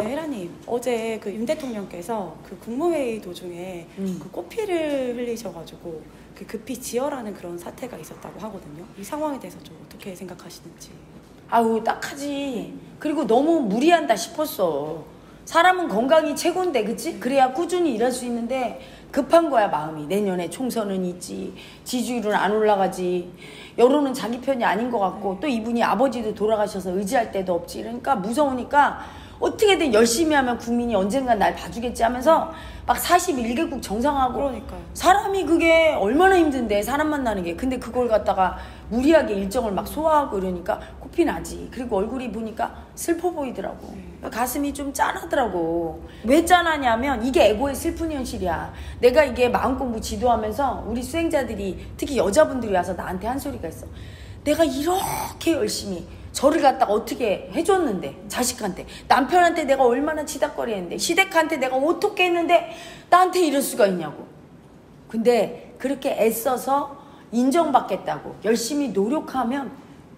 네, 혜라님, 어제 그 윤 대통령께서 그 국무회의 도중에 그 꽃피를 흘리셔가지고 그 급히 지혈하는 그런 사태가 있었다고 하거든요. 이 상황에 대해서 좀 어떻게 생각하시는지. 아우, 딱하지. 그리고 너무 무리한다 싶었어. 사람은 건강이 최고인데, 그치? 그래야 꾸준히 일할 수 있는데 급한 거야, 마음이. 내년에 총선은 있지, 지지율은 안 올라가지, 여론은 자기 편이 아닌 것 같고, 또 이분이 아버지도 돌아가셔서 의지할 데도 없지. 그러니까 무서우니까 어떻게든 열심히 하면 국민이 언젠간 날 봐주겠지 하면서 막 41개국 정상하고. 그러니까요. 사람이 그게 얼마나 힘든데, 사람 만나는 게. 근데 그걸 갖다가 무리하게 일정을 막 소화하고 이러니까 코피 나지. 그리고 얼굴이 보니까 슬퍼 보이더라고. 가슴이 좀 짠하더라고. 왜 짠하냐면 이게 에고의 슬픈 현실이야. 내가 이게 마음공부 지도하면서 우리 수행자들이, 특히 여자분들이 와서 나한테 한 소리가 있어. 내가 이렇게 열심히 저를 갖다가 어떻게 해줬는데, 자식한테, 남편한테 내가 얼마나 치닥거리는데, 시댁한테 내가 어떻게 했는데 나한테 이럴 수가 있냐고. 근데 그렇게 애써서 인정받겠다고 열심히 노력하면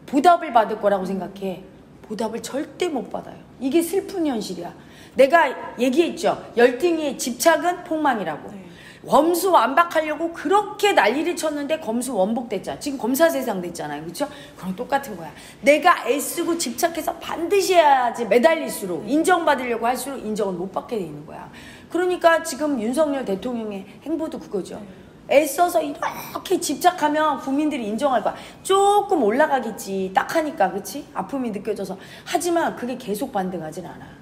보답을 받을 거라고 생각해. 보답을 절대 못 받아요. 이게 슬픈 현실이야. 내가 얘기했죠. 열등이의 집착은 폭망이라고. 네. 검수 완박하려고 그렇게 난리를 쳤는데 검수 원복됐잖아. 지금 검사 세상 됐잖아요. 그렇죠? 그럼 똑같은 거야. 내가 애쓰고 집착해서 반드시 해야지 매달릴수록, 인정받으려고 할수록 인정을 못 받게 되는 거야. 그러니까 지금 윤석열 대통령의 행보도 그거죠. 애써서 이렇게 집착하면 국민들이 인정할 거야. 조금 올라가겠지. 딱 하니까, 그치? 아픔이 느껴져서. 하지만 그게 계속 반등하진 않아.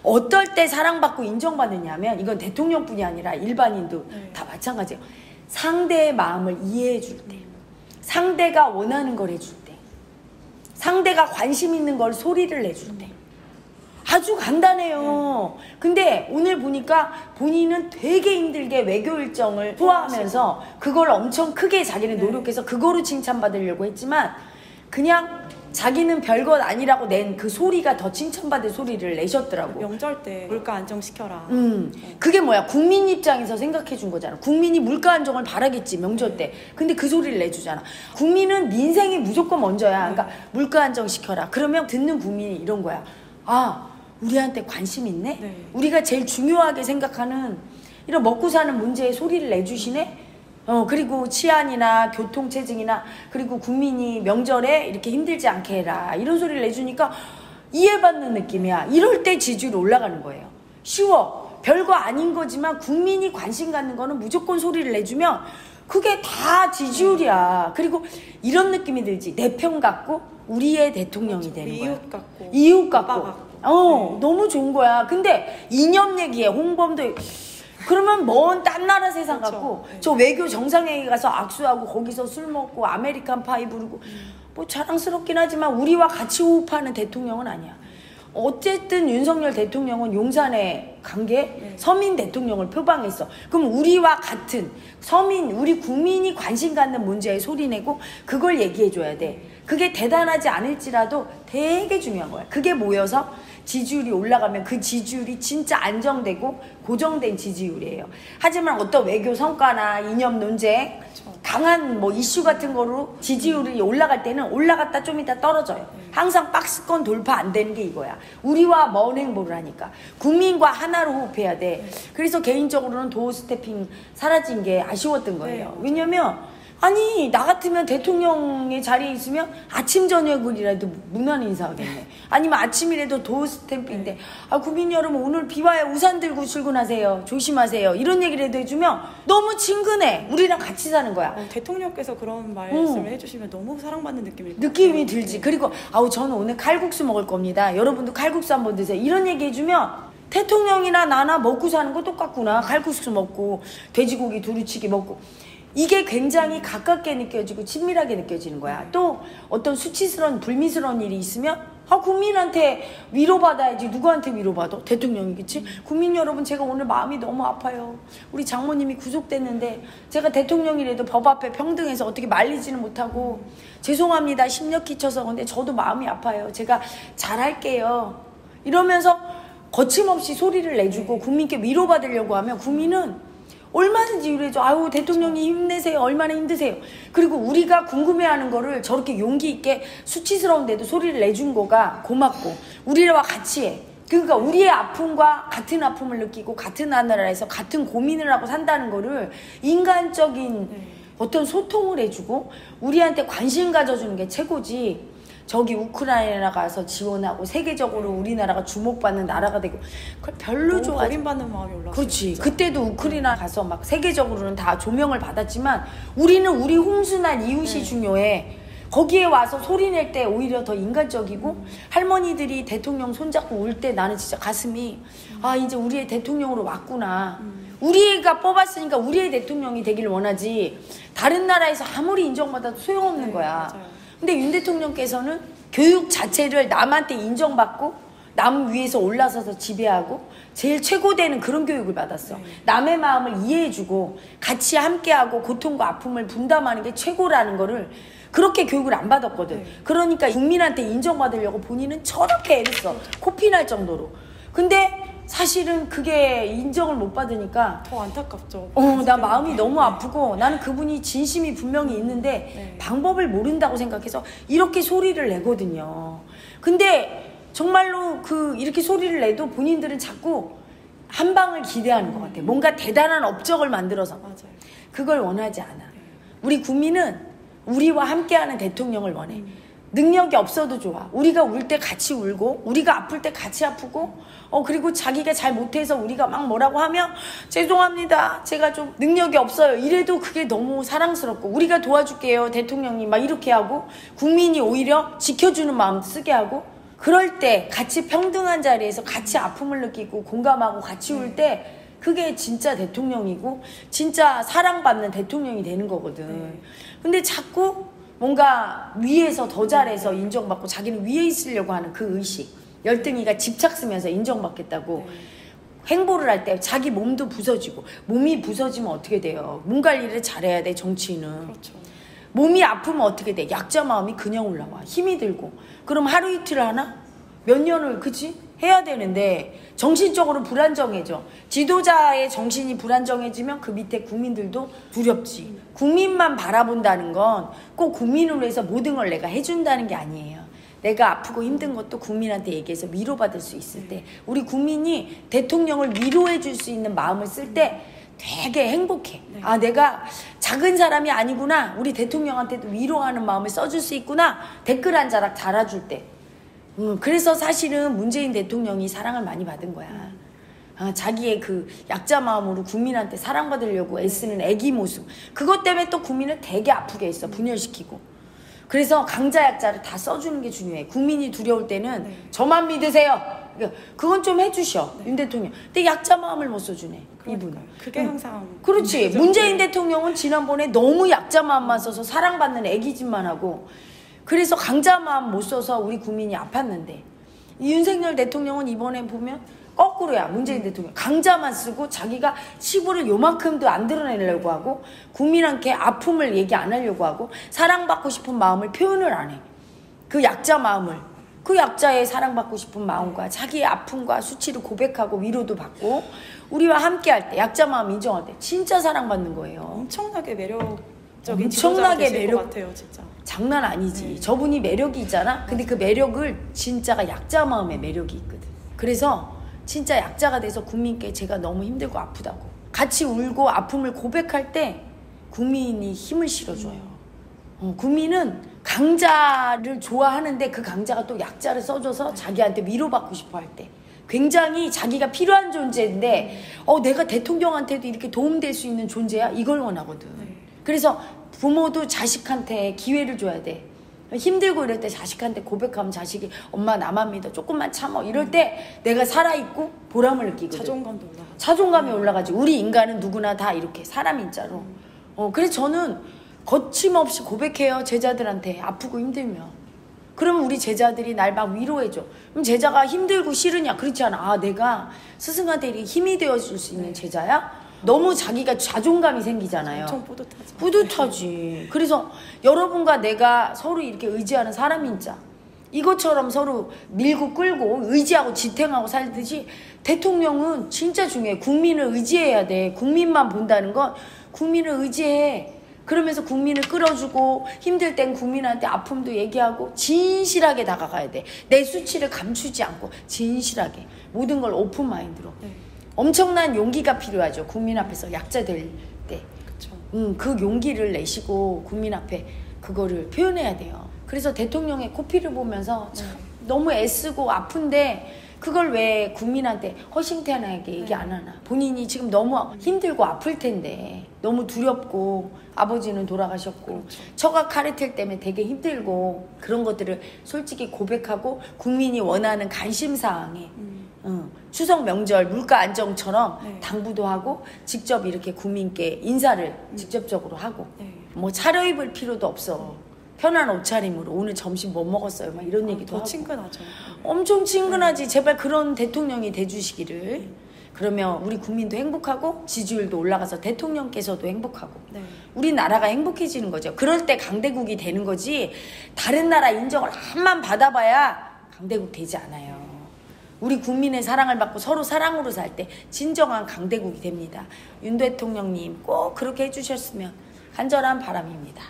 어떨 때 사랑받고 인정받느냐면, 이건 대통령뿐이 아니라 일반인도 다 마찬가지예요. 상대의 마음을 이해해 줄 때, 상대가 원하는 걸 해줄 때, 상대가 관심 있는 걸 소리를 내줄 때. 아주 간단해요. 근데 오늘 보니까 본인은 되게 힘들게 외교 일정을 소화하면서 그걸 엄청 크게 자기는 노력해서 그거로 칭찬받으려고 했지만, 그냥 자기는 별것 아니라고 낸 그 소리가 더 칭찬받을 소리를 내셨더라고. 명절 때 물가 안정시켜라. 그게 뭐야? 국민 입장에서 생각해 준 거잖아. 국민이 물가 안정을 바라겠지, 명절 때. 근데 그 소리를 내주잖아. 국민은 민생이 무조건 먼저야. 그러니까 물가 안정시켜라. 그러면 듣는 국민이 이런 거야. 아, 우리한테 관심 있네? 네. 우리가 제일 중요하게 생각하는 이런 먹고 사는 문제에 소리를 내주시네? 그리고 치안이나 교통체증이나, 그리고 국민이 명절에 이렇게 힘들지 않게 해라, 이런 소리를 내주니까 이해받는 느낌이야. 이럴 때 지지율이 올라가는 거예요. 쉬워. 별거 아닌 거지만 국민이 관심 갖는 거는 무조건 소리를 내주면 그게 다 지지율이야. 그리고 이런 느낌이 들지. 내 편 같고 우리의 대통령이 되는 거야. 이웃 같고. 이웃 같고. 너무 좋은 거야. 근데 이념 얘기해. 홍범도. 그러면 먼 딴 나라 세상 같고, 저 외교 정상회의 가서 악수하고 거기서 술 먹고 아메리칸 파이 부르고, 뭐 자랑스럽긴 하지만 우리와 같이 호흡하는 대통령은 아니야. 어쨌든 윤석열 대통령은 용산의 관계, 서민 대통령을 표방했어. 그럼 우리와 같은 서민, 우리 국민이 관심 갖는 문제에 소리내고 그걸 얘기해줘야 돼. 그게 대단하지 않을지라도 되게 중요한 거야. 그게 모여서 지지율이 올라가면 그 지지율이 진짜 안정되고 고정된 지지율이에요. 하지만 어떤 외교 성과나 이념 논쟁, 강한 뭐 이슈 같은 거로 지지율이 올라갈 때는 올라갔다 좀 이따 떨어져요. 항상 박스권 돌파 안 되는 게 이거야. 우리와 먼 행보를 하니까. 국민과 하나로 호흡해야 돼. 그래서 개인적으로는 도어 스태핑 사라진 게 아쉬웠던 거예요. 왜냐면 아니, 나 같으면 대통령의 자리에 있으면 아침 저녁이라도 문안 인사하겠네. 아니면 아침이라도 도어 스탬프인데, 아, 국민 여러분 오늘 비 와요. 우산 들고 출근하세요. 조심하세요. 이런 얘기라도 해주면 너무 친근해. 우리랑 같이 사는 거야. 대통령께서 그런 말씀을 해주시면 너무 사랑받는 느낌이 들지. 그리고 아우, 저는 오늘 칼국수 먹을 겁니다. 여러분도 칼국수 한번 드세요. 이런 얘기 해주면 대통령이나 나나 먹고 사는 거 똑같구나. 칼국수 먹고 돼지고기 두루치기 먹고. 이게 굉장히 가깝게 느껴지고 친밀하게 느껴지는 거야. 또 어떤 수치스러운 불미스러운 일이 있으면 국민한테 위로받아야지. 누구한테 위로받아? 대통령이겠지? 국민 여러분, 제가 오늘 마음이 너무 아파요. 우리 장모님이 구속됐는데 제가 대통령이라도 법 앞에 평등해서 어떻게 말리지는 못하고 죄송합니다. 심력 끼쳐서. 근데 저도 마음이 아파요. 제가 잘할게요. 이러면서 거침없이 소리를 내주고 국민께 위로받으려고 하면 국민은 얼마든지 이래줘. 아유, 대통령님 힘내세요. 얼마나 힘드세요. 그리고 우리가 궁금해하는 거를 저렇게 용기 있게 수치스러운데도 소리를 내준 거가 고맙고, 우리와 같이 해. 그러니까 우리의 아픔과 같은 아픔을 느끼고 같은 나라에서 같은 고민을 하고 산다는 거를 인간적인 어떤 소통을 해주고 우리한테 관심 가져주는 게 최고지. 저기 우크라이나 가서 지원하고 세계적으로 우리나라가 주목받는 나라가 되고 그걸 별로 좋아하지. 버림받는 마음이 올라왔어요. 그렇지. 진짜. 그때도 우크라이나 가서 막 세계적으로는 다 조명을 받았지만 우리는 우리 홍순한 이웃이 중요해. 거기에 와서 소리 낼 때 오히려 더 인간적이고 할머니들이 대통령 손잡고 울 때 나는 진짜 가슴이 아 이제 우리의 대통령으로 왔구나. 우리가 뽑았으니까 우리의 대통령이 되길 원하지 다른 나라에서 아무리 인정받아도 소용없는 거야. 맞아요. 근데 윤 대통령께서는 교육 자체를 남한테 인정받고 남 위에서 올라서서 지배하고 제일 최고되는 그런 교육을 받았어. 남의 마음을 이해해주고 같이 함께하고 고통과 아픔을 분담하는 게 최고라는 거를 그렇게 교육을 안 받았거든. 그러니까 국민한테 인정받으려고 본인은 저렇게 애를 써. 코피 날 정도로. 근데 사실은 그게 인정을 못 받으니까 더 안타깝죠. 나 마음이 너무 아프고 나는 그분이 진심이 분명히 있는데 방법을 모른다고 생각해서 이렇게 소리를 내거든요. 근데 정말로 이렇게 소리를 내도 본인들은 자꾸 한 방을 기대하는 것 같아. 뭔가 대단한 업적을 만들어서. 맞아요. 그걸 원하지 않아. 우리 국민은 우리와 함께하는 대통령을 원해. 능력이 없어도 좋아. 우리가 울 때 같이 울고 우리가 아플 때 같이 아프고 그리고 자기가 잘 못해서 우리가 막 뭐라고 하면 죄송합니다. 제가 좀 능력이 없어요. 이래도 그게 너무 사랑스럽고 우리가 도와줄게요. 대통령님 막 이렇게 하고 국민이 오히려 지켜주는 마음 쓰게 하고 그럴 때 같이 평등한 자리에서 같이 아픔을 느끼고 공감하고 같이 울 때 그게 진짜 대통령이고 진짜 사랑받는 대통령이 되는 거거든. 근데 자꾸 뭔가 위에서 더 잘해서 인정받고 자기는 위에 있으려고 하는 그 의식 열등이가 집착 쓰면서 인정받겠다고 행보를 할 때 자기 몸도 부서지고 몸이 부서지면 어떻게 돼요? 몸 관리를 잘해야 돼 정치인은. 그렇죠. 몸이 아프면 어떻게 돼? 약자 마음이 그냥 올라와. 힘이 들고. 그럼 하루 이틀 하나? 몇 년을 그치? 해야 되는데 정신적으로 불안정해져. 지도자의 정신이 불안정해지면 그 밑에 국민들도 두렵지. 국민만 바라본다는 건 꼭 국민을 위해서 모든 걸 내가 해준다는 게 아니에요. 내가 아프고 힘든 것도 국민한테 얘기해서 위로받을 수 있을 때 우리 국민이 대통령을 위로해 줄 수 있는 마음을 쓸 때 되게 행복해. 아 내가 작은 사람이 아니구나. 우리 대통령한테도 위로하는 마음을 써줄 수 있구나. 댓글 한 자락 달아줄 때. 그래서 사실은 문재인 대통령이 사랑을 많이 받은 거야. 자기의 그 약자 마음으로 국민한테 사랑받으려고 애쓰는 애기 모습. 그것 때문에 또 국민을 되게 아프게 했어. 분열시키고. 그래서 강자 약자를 다 써주는 게 중요해. 국민이 두려울 때는 저만 믿으세요. 그건 좀 해주셔. 윤 대통령. 근데 약자 마음을 못 써주네. 이분은. 그게 항상. 그렇지. 문재인 대통령은 지난번에 너무 약자 마음만 써서 사랑받는 애기짓만 하고 그래서 강자 마음 못 써서 우리 국민이 아팠는데 윤석열 대통령은 이번에 보면 거꾸로야. 문재인 대통령 강자만 쓰고 자기가 치부를 요만큼도 안 드러내려고 하고 국민한테 아픔을 얘기 안 하려고 하고 사랑받고 싶은 마음을 표현을 안 해. 그 약자 마음을 그 약자의 사랑받고 싶은 마음과 자기의 아픔과 수치를 고백하고 위로도 받고 우리와 함께할 때 약자 마음 인정할 때 진짜 사랑받는 거예요. 엄청나게 매력적인 엄청나게 매력 같아요, 진짜. 장난 아니지. 저분이 매력이 있잖아. 근데 그 매력을 진짜가 약자 마음의 매력이 있거든. 그래서 진짜 약자가 돼서 국민께 제가 너무 힘들고 아프다고 같이 울고 아픔을 고백할 때 국민이 힘을 실어줘요. 국민은 강자를 좋아하는데 그 강자가 또 약자를 써줘서 자기한테 위로받고 싶어 할 때 굉장히 자기가 필요한 존재인데 내가 대통령한테도 이렇게 도움될 수 있는 존재야? 이걸 원하거든. 그래서 부모도 자식한테 기회를 줘야 돼. 힘들고 이럴 때 자식한테 고백하면 자식이 엄마 나만 믿어 조금만 참어 이럴 때 내가 살아있고 보람을 느끼거든. 자존감도 올라가죠. 자존감이 올라가지. 우리 인간은 누구나 다 이렇게 사람 인자로. 그래서 저는 거침없이 고백해요. 제자들한테 아프고 힘들면. 그러면 우리 제자들이 날 막 위로해줘. 그럼 제자가 힘들고 싫으냐? 그렇지 않아. 내가 스승한테 이렇게 힘이 되어줄 수 있는 제자야? 너무 자기가 자존감이 생기잖아요. 엄청 뿌듯하죠. 뿌듯하지. 그래서 여러분과 내가 서로 이렇게 의지하는 사람인자 이것처럼 서로 밀고 끌고 의지하고 지탱하고 살듯이 대통령은 진짜 중요해. 국민을 의지해야 돼. 국민만 본다는 건 국민을 의지해. 그러면서 국민을 끌어주고 힘들 땐 국민한테 아픔도 얘기하고 진실하게 다가가야 돼. 내 수치를 감추지 않고 진실하게 모든 걸 오픈 마인드로. 네. 엄청난 용기가 필요하죠. 국민 앞에서 약자 될 때. 그쵸. 그 용기를 내시고 국민 앞에 그거를 표현해야 돼요. 그래서 대통령의 코피를 보면서 참 너무 애쓰고 아픈데 그걸 왜 국민한테 허심탄회하게 얘기 안 하나. 본인이 지금 너무 힘들고 아플 텐데 너무 두렵고 아버지는 돌아가셨고 그렇죠. 처가 카르텔 때문에 되게 힘들고 그런 것들을 솔직히 고백하고 국민이 원하는 관심사항에 추석 명절 물가 안정처럼 네. 당부도 하고 직접 이렇게 국민께 인사를 직접적으로 하고 네. 뭐 차려입을 필요도 없어. 편한 옷차림으로 오늘 점심 뭐 먹었어요? 막 이런 얘기도 더 하고. 친근하죠. 엄청 친근하지. 제발 그런 대통령이 돼주시기를. 그러면 우리 국민도 행복하고 지지율도 올라가서 대통령께서도 행복하고 네. 우리나라가 행복해지는 거죠. 그럴 때 강대국이 되는 거지 다른 나라 인정을 한만 받아봐야 강대국 되지 않아요. 우리 국민의 사랑을 받고 서로 사랑으로 살 때 진정한 강대국이 됩니다. 윤 대통령님 꼭 그렇게 해주셨으면 간절한 바람입니다.